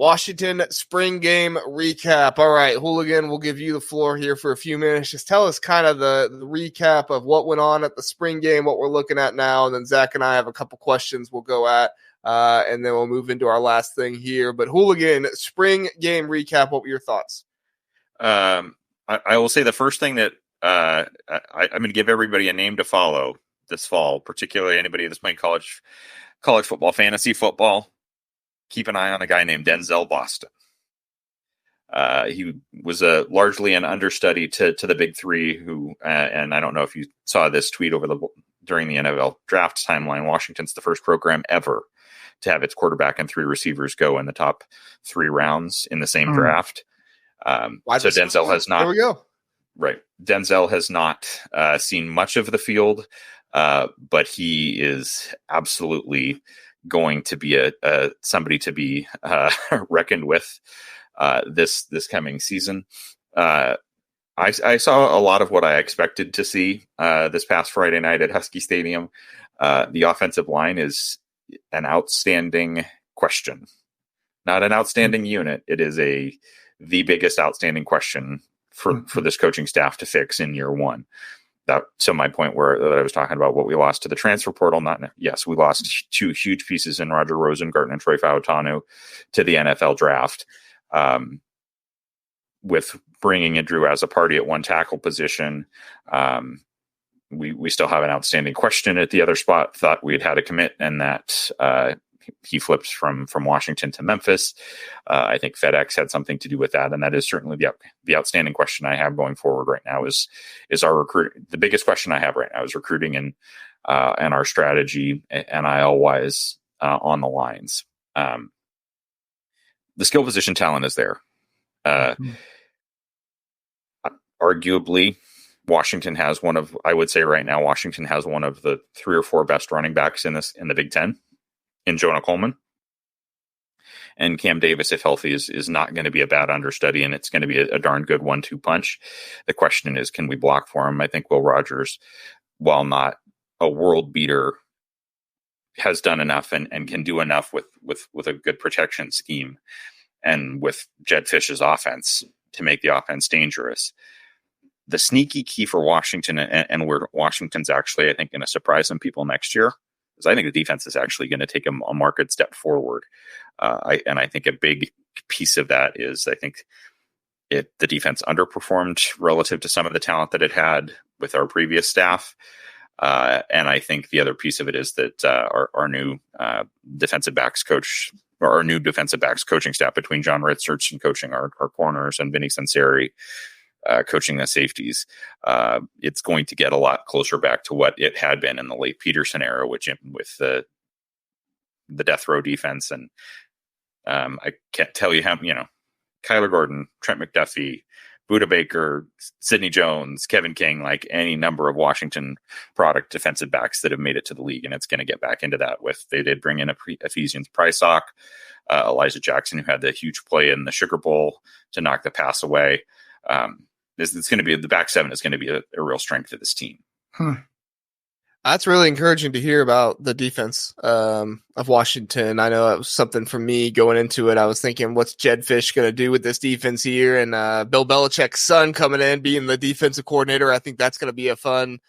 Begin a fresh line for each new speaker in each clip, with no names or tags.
Washington spring game recap. All right, Hooligan, we'll give you the floor here for a few minutes. Just tell us kind of the recap of what went on at the spring game, what we're looking at now, and then Zach and I have a couple questions we'll go at, and then we'll move into our last thing here. But Hooligan, spring game recap, what were your thoughts?
I will say the first thing that I'm going to give everybody a name to follow this fall, particularly anybody that's playing college football, fantasy football. Keep an eye on a guy named Denzel Boston. He was largely an understudy to the big three who, and I don't know if you saw this tweet during the NFL draft timeline. Washington's the first program ever to have its quarterback and three receivers go in the top 3 rounds in the same draft. So Denzel has not.
There we go.
Right. Denzel has not seen much of the field, but he is absolutely going to be somebody to be reckoned with this coming season. I saw a lot of what I expected to see this past Friday night at Husky Stadium. The offensive line is an outstanding question, not an outstanding unit. It is the biggest outstanding question for this coaching staff to fix in year one. So my point that I was talking about what we lost to the transfer portal, yes, we lost 2 huge pieces in Roger Rosengarten and Troy Fautanu to the NFL draft, with bringing in Drew as a party at one tackle position. We still have an outstanding question at the other spot. Thought we had a commit, and that he flipped from Washington to Memphis. I think FedEx had something to do with that, and that is certainly the outstanding question I have going forward right now is our recruit. The biggest question I have right now is recruiting and our strategy NIL wise on the lines. The skill position talent is there. Arguably, Washington has Washington has one of the 3 or 4 best running backs in the Big Ten. In Jonah Coleman. And Cam Davis, if healthy, is not going to be a bad understudy, and it's going to be a darn good 1-2 punch. The question is, can we block for him? I think Will Rogers, while not a world beater, has done enough and can do enough with a good protection scheme and with Jedd Fisch's offense to make the offense dangerous. The sneaky key for Washington, and where Washington's actually, I think, going to surprise some people next year, is I think the defense is actually going to take a marked step forward. I think a big piece of that is I think the defense underperformed relative to some of the talent that it had with our previous staff. And I think the other piece of it is that our new defensive backs coach, or our new defensive backs coaching staff between John Richardson coaching our corners and Vinny Sanseri coaching the safeties, it's going to get a lot closer back to what it had been in the late Peterson era, with the death row defense. And I can't tell you how, Kyler Gordon, Trent McDuffie, Budda Baker, Sidney Jones, Kevin King, like any number of Washington product defensive backs that have made it to the league. And it's going to get back into that they did bring in Ephesians Prysock, Elijah Jackson, who had the huge play in the Sugar Bowl to knock the pass away. It's going to be the back 7 is going to be a real strength of this team.
That's really encouraging to hear about the defense of Washington. I know that was something for me going into it. I was thinking, what's Jedd Fisch going to do with this defense here? And Bill Belichick's son coming in, being the defensive coordinator. I think that's going to be a fun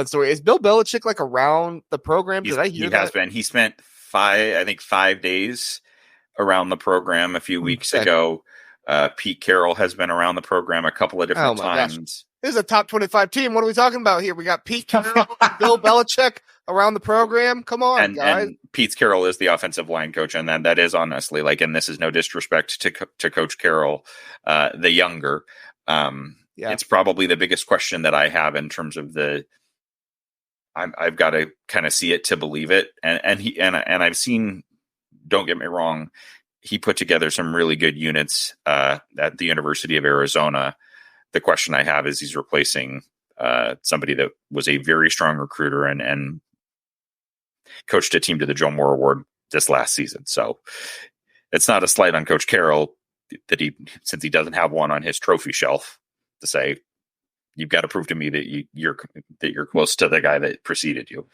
story. Is Bill Belichick around the program? Did I hear that? He has
been. He spent 5 days around the program a few weeks ago. Pete Carroll has been around the program a couple of different times.
Gosh. This is a top 25 team. What are we talking about here? We got Pete Carroll, Bill Belichick around the program. Come on, guys.
And Pete Carroll is the offensive line coach, and then that is honestly and this is no disrespect to Coach Carroll, the younger. It's probably the biggest question that I have in terms of I've got to kind of see it to believe it, and I've seen. Don't get me wrong. He put together some really good units at the University of Arizona. The question I have is he's replacing somebody that was a very strong recruiter and coached a team to the Joe Moore Award this last season. So it's not a slight on Coach Carroll that since he doesn't have one on his trophy shelf, to say, you've got to prove to me that you're close to the guy that preceded you.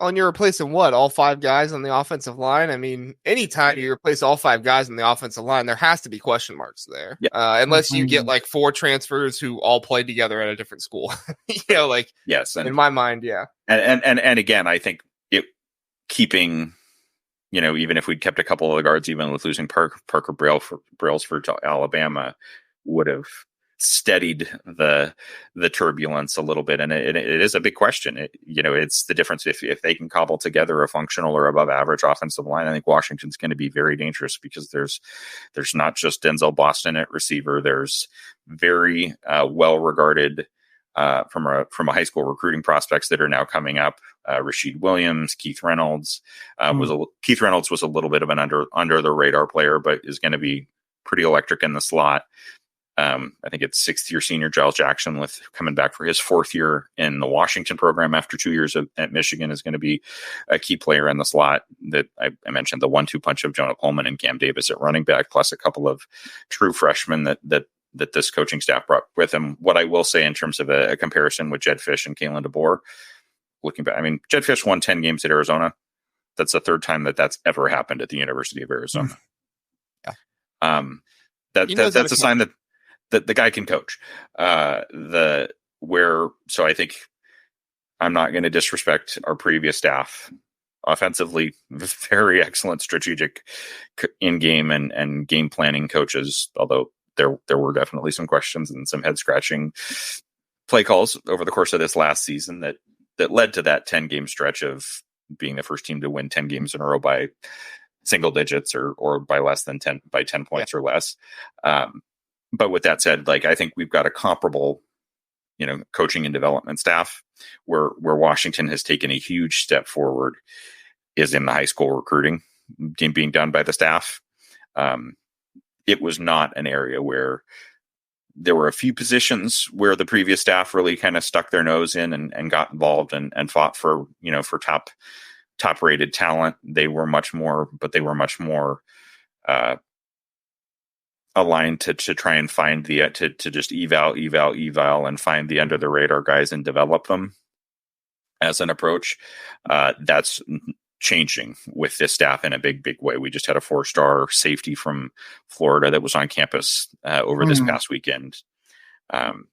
On you're replacing what? All five guys on the offensive line? I mean, anytime you replace all five guys on the offensive line, there has to be question marks there.
Yeah.
Unless you get like 4 transfers who all played together at a different school. Like
yes, and
in my mind, yeah.
And again, I think it keeping, even if we'd kept a couple of the guards, even with losing Parker Brailsford to Alabama, would have steadied the turbulence a little bit. And it is a big question. It's the difference if they can cobble together a functional or above average offensive line. I think Washington's going to be very dangerous because there's not just Denzel Boston at receiver. There's very well regarded from a high school recruiting prospects that are now coming up. Rashid Williams, Keith Reynolds Keith Reynolds was a little bit of an under the radar player, but is going to be pretty electric in the slot. I think it's 6th year senior Giles Jackson coming back for his 4th year in the Washington program after 2 years at Michigan is going to be a key player in the slot. That I mentioned the 1-2 punch of Jonah Coleman and Cam Davis at running back, plus a couple of true freshmen that this coaching staff brought with him. What I will say in terms of a comparison with Jedd Fisch and Kalen DeBoer, looking back, I mean, Jedd Fisch won 10 games at Arizona. That's the 3rd time that's ever happened at the University of Arizona.
Yeah.
That's a sign that the guy can coach. So I think I'm not going to disrespect our previous staff. Offensively, very excellent strategic in-game and game planning coaches, although there were definitely some questions and some head-scratching play calls over the course of this last season that led to that 10-game stretch of being the first team to win 10 games in a row by single digits or by less than 10 points or less. But with that said, like, I think we've got a comparable, coaching and development staff where Washington has taken a huge step forward is in the high school recruiting being done by the staff. It was not an area where there were a few positions where the previous staff really kind of stuck their nose in and got involved and fought for top rated talent. They were much more aligned to try and find to just eval and find the under the radar guys and develop them as an approach. That's changing with this staff in a big way. We just had a 4-star safety from Florida that was on campus over this past weekend.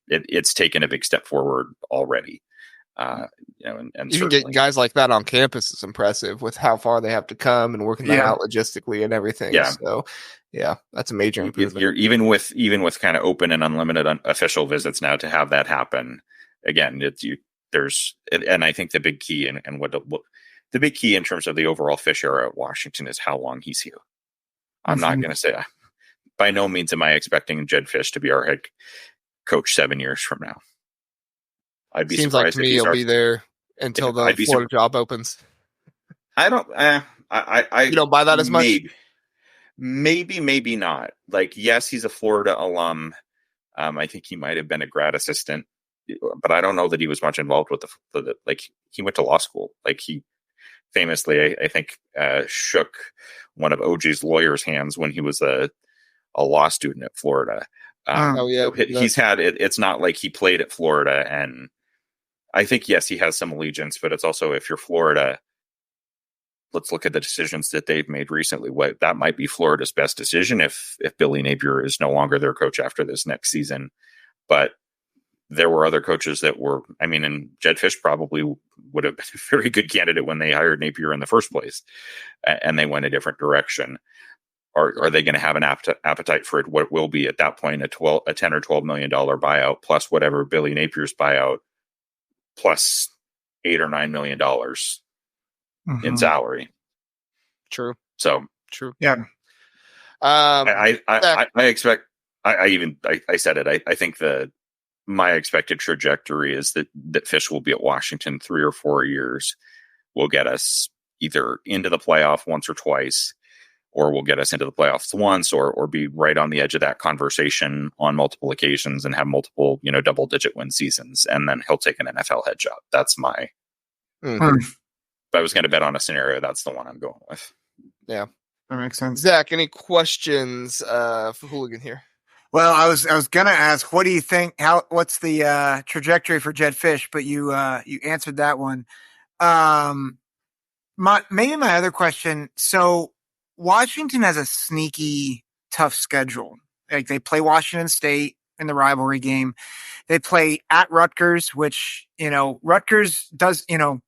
It's taken a big step forward already. And
even getting guys like that on campus is impressive with how far they have to come and working that out logistically and everything.
Yeah.
So that's a major improvement.
You're even with kind of open and unlimited official visits now to have that happen again. And I think the big key and what the big key in terms of the overall Fisch era at Washington is how long he's here. I'm not going to say, by no means am I expecting Jedd Fisch to be our head coach 7 years from now. I'd be
Seems
surprised
like to me he'll be there until the Florida job opens.
I don't.
You don't buy that as much?
Maybe not. Like, yes, he's a Florida alum. I think he might have been a grad assistant, but I don't know that he was much involved with the like. He went to law school. Like, he famously, I think, shook one of OJ's lawyer's hands when he was a law student at Florida. He's had it. It's not like he played at Florida, and I think, yes, he has some allegiance, but it's also, if you're Florida, let's look at the decisions that they've made recently. That might be Florida's best decision if Billy Napier is no longer their coach after this next season. But there were other coaches that were, and Jedd Fisch probably would have been a very good candidate when they hired Napier in the first place, and they went a different direction. Are they going to have an appetite for it? What will be at that point a $10 or $12 million buyout plus whatever Billy Napier's buyout plus $8 or $9 million in salary.
True.
So
true.
Yeah.
I expect. I said it. I think my expected trajectory is that Fisch will be at Washington 3 or 4 years. Will get us either into the playoff once or twice, or will get us into the playoffs once, or be right on the edge of that conversation on multiple occasions and have multiple, double-digit win seasons, and then he'll take an NFL head job. That's my. If I was going to bet on a scenario, that's the one I'm going with.
Yeah,
that makes sense.
Zach, any questions for Hooligan here?
Well, I was gonna ask, what do you think? What's the trajectory for Jedd Fisch? But you answered that one. Maybe my other question. So Washington has a sneaky tough schedule. Like they play Washington State in the rivalry game. They play at Rutgers, which, Rutgers does, you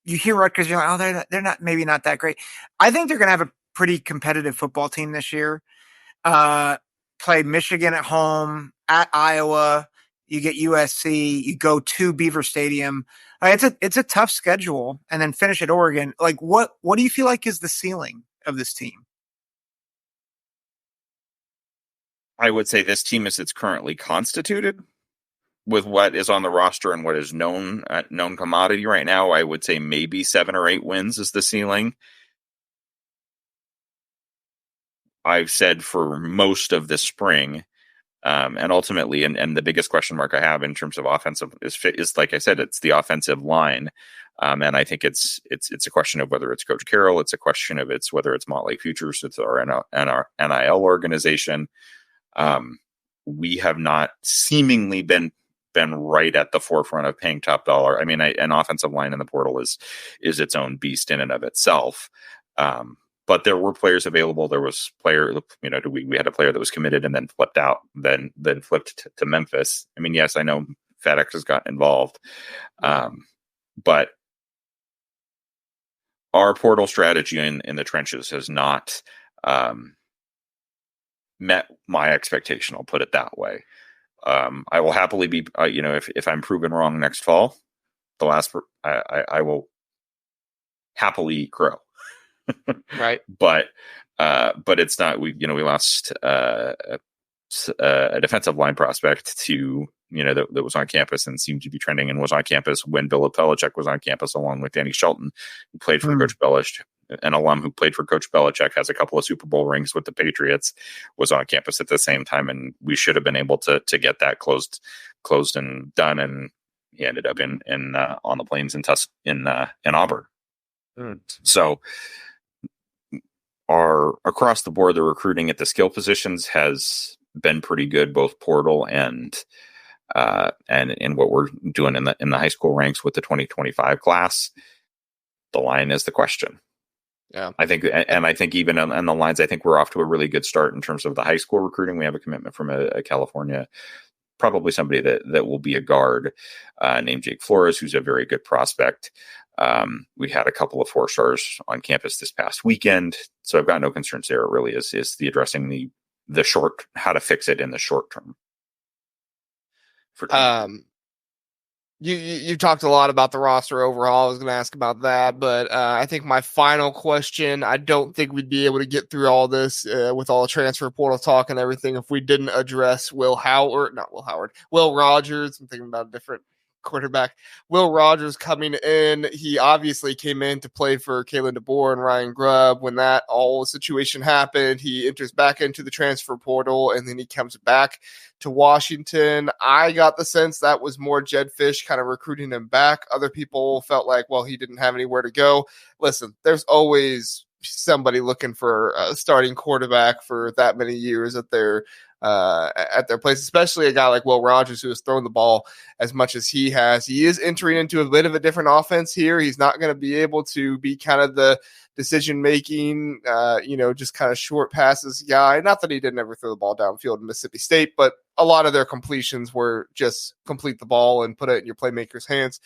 hear Rutgers, you're like, oh, they're not, maybe not that great. I think they're going to have a pretty competitive football team this year. Uh, Play Michigan at home, at Iowa. You get USC. You go to Beaver Stadium. It's a tough schedule, and then finish at Oregon. Like, what do you feel like is the ceiling of this team?
I would say this team, as it's currently constituted, with what is on the roster and what is known commodity right now, I would say maybe 7 or 8 wins is the ceiling. I've said for most of the spring, and ultimately, and the biggest question mark I have in terms of offensive is like I said, it's the offensive line, and I think it's a question of whether it's Coach Carroll, it's a question of whether it's Motley Futures, it's our NIL organization. We have not seemingly been right at the forefront of paying top dollar. I mean, an offensive line in the portal is its own beast in and of itself. But there were players available. There was we had a player that was committed and then flipped out, then flipped to Memphis. I mean, yes, I know FedEx has gotten involved. But our portal strategy in the trenches has not met my expectation. I'll put it that way. I will happily be, if I'm proven wrong next fall, I will happily crow.
Right.
But it's not, we lost a defensive line prospect to, that was on campus and seemed to be trending and was on campus when Bill Belichick was on campus, along with Danny Shelton, who played for Coach Belichick, an alum who played for Coach Belichick, has a couple of Super Bowl rings with the Patriots, was on campus at the same time. And we should have been able to get that closed and done. And he ended up in on the plains in Auburn. So across the board, the recruiting at the skill positions has been pretty good, both portal and what we're doing in the high school ranks with the 2025 class. The line is the question.
Yeah,
I think even on the lines, I think we're off to a really good start in terms of the high school recruiting. We have a commitment from a California, probably somebody that will be a guard, named Jake Flores, who's a very good prospect. We had a couple of 4-stars on campus this past weekend, so I've got no concerns there. It really is the addressing the short, how to fix it in the short term.
You talked a lot about the roster overall. I was going to ask about that, but I think my final question, I don't think we'd be able to get through all this with all the transfer portal talk and everything if we didn't address Will Rogers. I'm thinking about a different quarterback. Will Rogers coming in. He obviously came in to play for Kalen DeBoer and Ryan Grubb. When that all situation happened, he enters back into the transfer portal and then he comes back to Washington. I got the sense that was more Jedd Fisch kind of recruiting him back. Other people felt like, well, he didn't have anywhere to go. Listen, there's always somebody looking for a starting quarterback for that many years at their place, especially a guy like Will Rogers, who has thrown the ball as much as he has. He is entering into a bit of a different offense here. He's not going to be able to be kind of the decision-making, just kind of short passes guy. Not that he didn't ever throw the ball downfield in Mississippi State, but a lot of their completions were just complete the ball and put it in your playmaker's hands.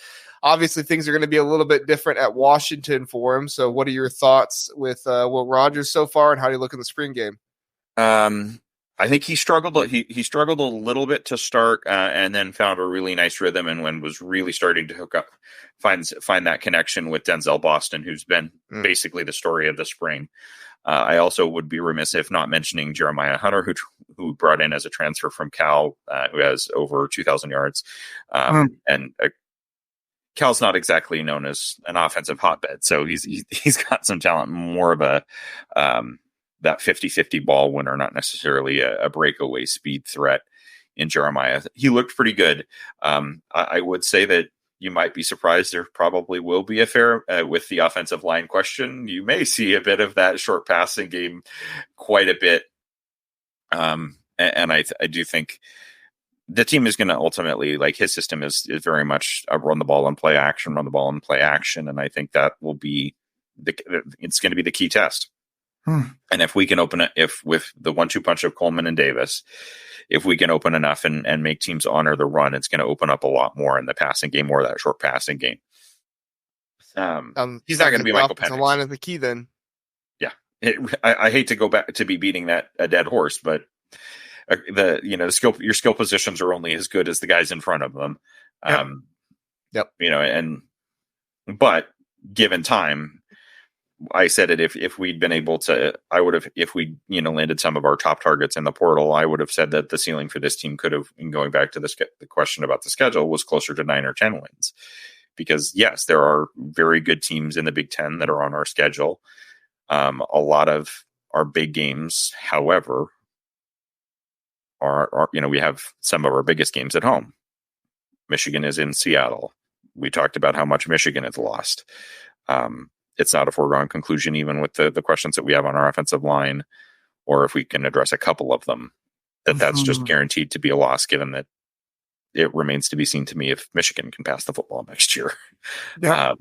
Obviously, things are going to be a little bit different at Washington for him. So what are your thoughts with Will Rogers so far, and how do you look in the spring game?
I think he struggled. He struggled a little bit to start, and then found a really nice rhythm, and when was really starting to hook up, find that connection with Denzel Boston, who's been basically the story of the spring. I also would be remiss if not mentioning Jeremiah Hunter, who brought in as a transfer from Cal, who has over 2,000 yards, and Cal's not exactly known as an offensive hotbed, so he's got some talent, more of a that 50-50 ball winner, not necessarily a breakaway speed threat in Jeremiah. He looked pretty good. I would say that you might be surprised. There probably will be a fair, with the offensive line question, you may see a bit of that short passing game quite a bit. And I do think the team is going to ultimately, like, his system is very much a run the ball and play action, and I think that will be it's going to be the key test. And if we can open it, if with the 1-2 punch of Coleman and Davis, if we can open enough and make teams honor the run, it's going to open up a lot more in the passing game, or that short passing game. He's not going to be Michael Penix.
Line is the key then.
Yeah, I hate to go back to be beating a dead horse, but the skill positions are only as good as the guys in front of them.
Yep.
But given time, I said it, if we'd been able to, I would have, if we, landed some of our top targets in the portal, I would have said that the ceiling for this team could have, in going back to the question about the schedule, was closer to 9 or 10 wins. Because yes, there are very good teams in the Big Ten that are on our schedule. A lot of our big games, however, are we have some of our biggest games at home. Michigan is in Seattle. We talked about how much Michigan has lost. It's not a foregone conclusion, even with the questions that we have on our offensive line, or if we can address a couple of them, that's just guaranteed to be a loss, given that it remains to be seen to me if Michigan can pass the football next year.
Yeah.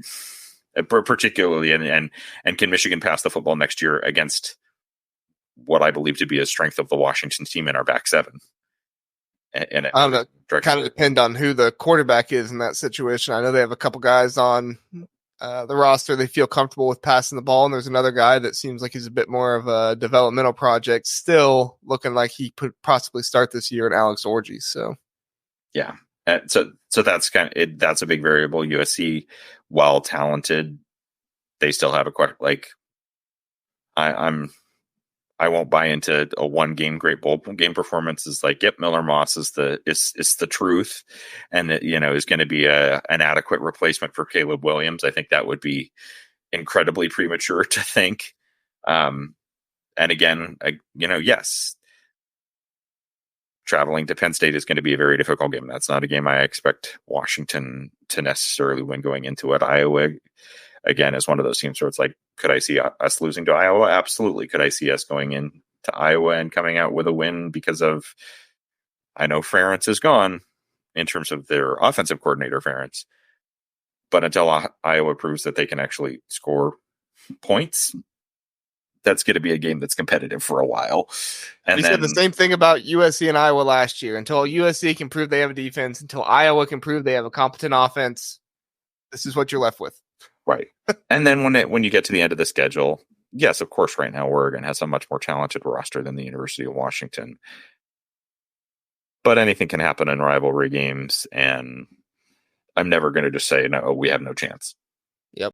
Particularly, and can Michigan pass the football next year against what I believe to be a strength of the Washington team in our back seven? And
I don't know. Kind of depend on who the quarterback is in that situation. I know they have a couple guys on the roster they feel comfortable with passing the ball, and there's another guy that seems like he's a bit more of a developmental project, still looking like he could possibly start this year in Alex Orji. So
yeah, so that's that's a big variable. USC, while talented, they still have a question. Like, I won't buy into a one game great bowl game performance is like, yep, Miller Moss is the truth, and that is going to be an adequate replacement for Caleb Williams. I think that would be incredibly premature to think. And again, yes, traveling to Penn State is going to be a very difficult game. That's not a game I expect Washington to necessarily win going into it. Iowa, again, is one of those teams where it's like, could I see us losing to Iowa? Absolutely. Could I see us going into Iowa and coming out with a win because of, I know Ferentz is gone in terms of their offensive coordinator, Ferentz. But until Iowa proves that they can actually score points, that's going to be a game that's competitive for a while. And
we said the same thing about USC and Iowa last year. Until USC can prove they have a defense, until Iowa can prove they have a competent offense, this is what you're left with.
Right. And then when you get to the end of the schedule, yes, of course, right now Oregon has a much more talented roster than the University of Washington. But anything can happen in rivalry games, and I'm never going to just say, no, we have no chance.